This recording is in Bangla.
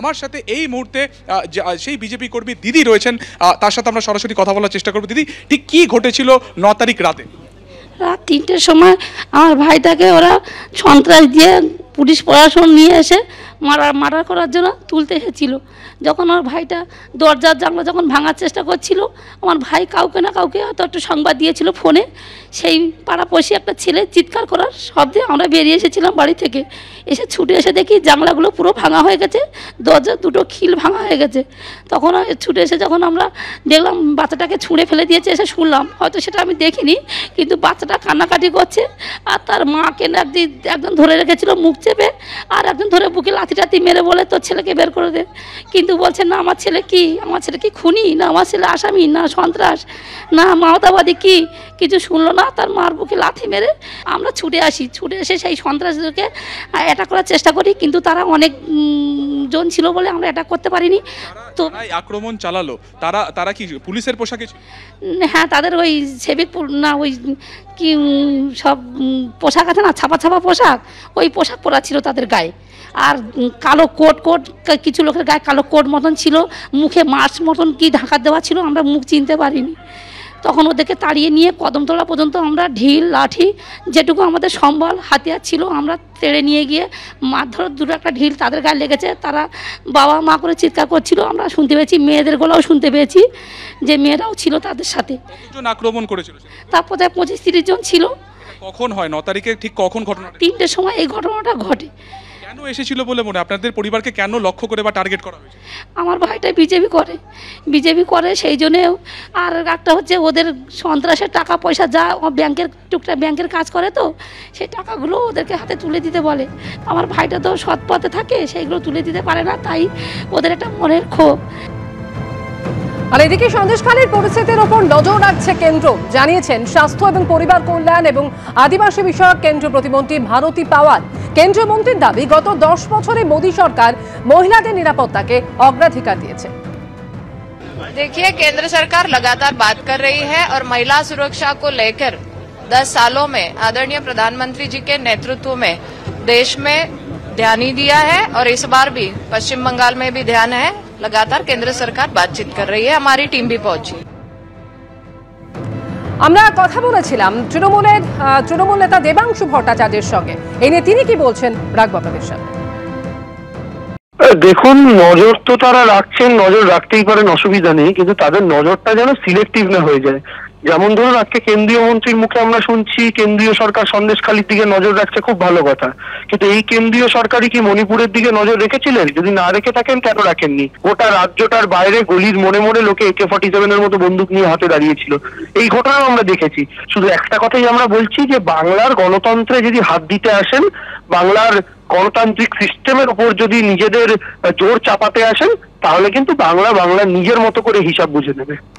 আমার সাথে এই মুহূর্তে সেই বিজেপি কর্মী দিদি রয়েছেন, তার সাথে আমরা সরাসরি কথা বলার চেষ্টা করব। দিদি, ঠিক কি ঘটেছিল 9 তারিখ রাতে? রাত 3টের সময় আমার ভাইটাকে ওরা সন্ত্রাস দিয়ে পুলিশ প্রশাসন নিয়ে এসে মার্ডার করার জন্য তুলতে এসেছিল। যখন আমার ভাইটা দরজার জানলা যখন ভাঙার চেষ্টা করছিল, আমার ভাই কাউকে না কাউকে হয়তো একটু সংবাদ দিয়েছিল ফোনে। সেই পাড়াপড়শি একটা ছেলে চিৎকার করার শব্দে আমরা বেরিয়ে এসেছিলাম বাড়ি থেকে। এসে ছুটে এসে দেখি জানলাগুলো পুরো ভাঙা হয়ে গেছে, দরজার দুটো খিল ভাঙা হয়ে গেছে। তখন ছুটে এসে যখন আমরা দেখলাম বাচ্চাটাকে ছুঁড়ে ফেলে দিয়েছে, এসে শুনলাম, হয়তো সেটা আমি দেখিনি, কিন্তু বাচ্চাটা কান্নাকাটি করছে। আর তার মাকে একজন ধরে রেখেছিল মুখ চেপে, আর একজন ধরে বুকে লাথি টাথি মেরে বলে তোর ছেলেকে বের করে দে। কিন্তু বলছে না, আমার ছেলে কি খুনি, না আমার ছেলে আসামি, না সন্ত্রাস, না মাওতাবাদী, কিছু শুনলো না। তার মার বুকে লাথি মেরে আমরা ছুটে এসে সেই সন্ত্রাসীদেরকে অ্যাটাক করার চেষ্টা করি, কিন্তু তারা অনেক জন ছিল বলে আমরা অ্যাটাক করতে পারিনি। তো আক্রমণ চালালো তারা কি পুলিশের পোশাকে? হ্যাঁ, তাদের ওই সেবিক না, ওই কি সব পোশাক আছে না, ছাপা ছাপা পোশাক, ওই পোশাক পরা ছিল তাদের গায়ে। আর কালো কোট কিছু লোকের গায়ে কালো কোট মতন ছিল, মুখে মাস্ক মতন কি ঢাকা দেওয়া ছিল, আমরা মুখ চিনতে পারিনি। তখন ওদেরকে তাড়িয়ে নিয়ে কদমতলা পর্যন্ত আমরা ঢিল লাঠি যেটুকু আমাদের সম্বল হাতিয়ার ছিল আমরা তেড়ে নিয়ে গিয়ে মারধর, দুটো একটা ঢিল তাদের গায়ে লেগেছে। তারা বাবা মা করে চিৎকার করছিল, আমরা শুনতে পেয়েছি, মেয়েদের গলাও শুনতে পেয়েছি, যে মেয়েরাও ছিল তাদের সাথে। কতজন আক্রমণ করেছিল? তারপর 25-30 জন ছিল। কখন হয় 9 তারিখে, ঠিক কখন ঘটনা? 3টের সময় এই ঘটনাটা ঘটে। কেন এসেছিল বলে মনে? আপনাদের পরিবারকে কেন লক্ষ্য করে বা টার্গেট করা হয়েছে? আমার ভাইটা বিজেপি করে সেই জন্যেও। আর একটা হচ্ছে ওদের সন্ত্রাসের টাকা পয়সা যা টুকটাক ব্যাংকের কাজ করে, তো সেই টাকাগুলো ওদেরকে হাতে তুলে দিতে বলে। আমার ভাইটা তো সৎ পথে থাকে, সেইগুলো তুলে দিতে পারে না, তাই ওদের একটা মনের ক্ষোভ। আর এদিকে সন্দেশখালীর পরিস্থিতির ওপর নজর রাখছে কেন্দ্র, জানিয়েছেন স্বাস্থ্য এবং পরিবার কল্যাণ এবং আদিবাসী বিষয়ক কেন্দ্রীয় প্রতিমন্ত্রী ভারতী পাওয়ার। কেন্দ্রীয় মন্ত্রীর দাবি, গত 10 বছরে মোদী সরকার মহিলাদের নিরাপত্তাকে অগ্রাধিকার দিয়েছে। देखिए, केंद्र सरकार लगातार बात कर रही है और महिला सुरक्षा को लेकर 10 सालों में आदरणीय प्रधानमंत्री जी के नेतृत्व में देश में ध्यान ही दिया है, और इस बार भी पश्चिम बंगाल में भी ध्यान है। लगातार केंद्र सरकार बातचीत कर रही है, हमारी टीम भी पहुंची। আমরা কথা বলেছিলাম তৃণমূল নেতা দেবাংশু ভট্টাচার্যের সঙ্গে। এই নিয়ে তিনি কি বলছেন, রাখবো আপনাদের সাথে। দেখুন, নজর তো তারা রাখছেন, নজর রাখতেই পারেন, অসুবিধা নেই, কিন্তু তাদের নজরটা যেন সিলেক্টিভ না হয়ে যায়। যেমন ধরুন, আজকে কেন্দ্রীয় মন্ত্রীর মুখে আমরা শুনছি কেন্দ্রীয় সরকার সন্দেশখালীর দিকে নজর রাখছে, খুব ভালো কথা, কিন্তু এই কেন্দ্রীয় সরকারই কি মণিপুরের দিকে নজর রেখেছিলেন? যদি না রেখে থাকেন, কেন রাখেননি? গোটা রাজ্যটার বাইরে গলির মোড়ে লোকে AK-47 বন্দুক নিয়ে হাতে দাঁড়িয়েছিল। এই ঘটনাও আমরা দেখেছি। শুধু একটা কথাই আমরা বলছি, যে বাংলার গণতন্ত্রে যদি হাত দিতে আসেন, বাংলার গণতান্ত্রিক সিস্টেমের উপর যদি নিজেদের জোর চাপাতে আসেন, তাহলে কিন্তু বাংলা নিজের মতো করে হিসাব বুঝে নেবে।